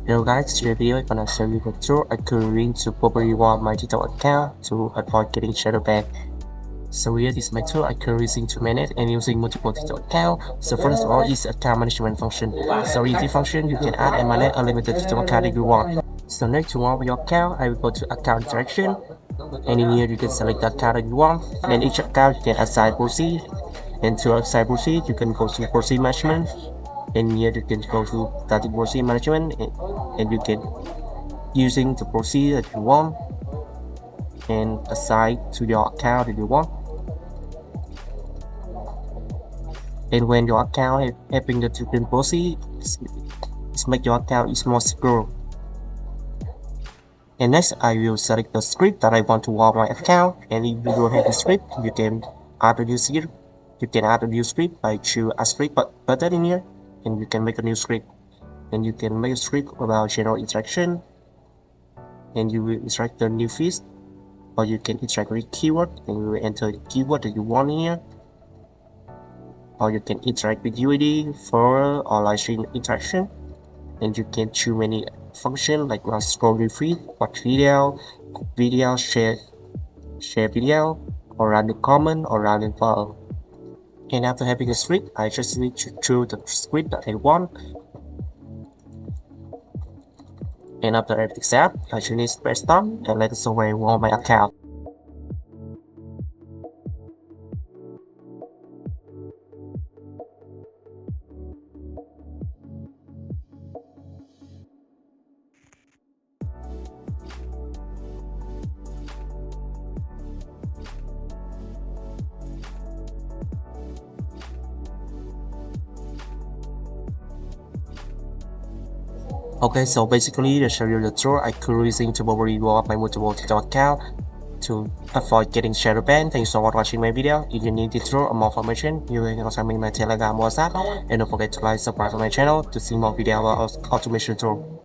Hello guys, today video I'm gonna show you the tool I could ring to properly warm my digital account to avoid getting Shadowbanned. So here is my tool I could using to manage and using multiple digital account. So first of all is account management function. So in this function you can add and manage unlimited digital account if you want. So next to warm your account, I will go to account interaction. And in here you can select the account that you want. Then each account you can assign proceed. And to assign proceed you can go to proceed management. And here you can go to static proceed management and you can using the proceed that you want and assign to your account that you want. And when your account having the different proceed, it's make your account is more secure. And next I will select the script that I want to warm my account, and if you don't have the script you can add a new script. You can add a new script by choose a script button in here, and you can make a new script. And you can make a script about general interaction, and you will interact the new feeds, or you can interact with keyword and you will enter the keyword that you want here, or you can interact with UID for or live stream interaction, and you can choose many functions like scroll your feed, watch video, share video, or run the comment or run the file. And after having a script, I just need to choose the script that I want. And after everything set, I just need to press start and let it away warm my account. Okay, so basically to show you the tool I could using to reward my multiple digital account to avoid getting shadow banned. Thanks so much for watching my video. If you need this tool or more information, you can contact me in my Telegram or WhatsApp, and don't forget to like, subscribe to my channel to see more videos about automation tool.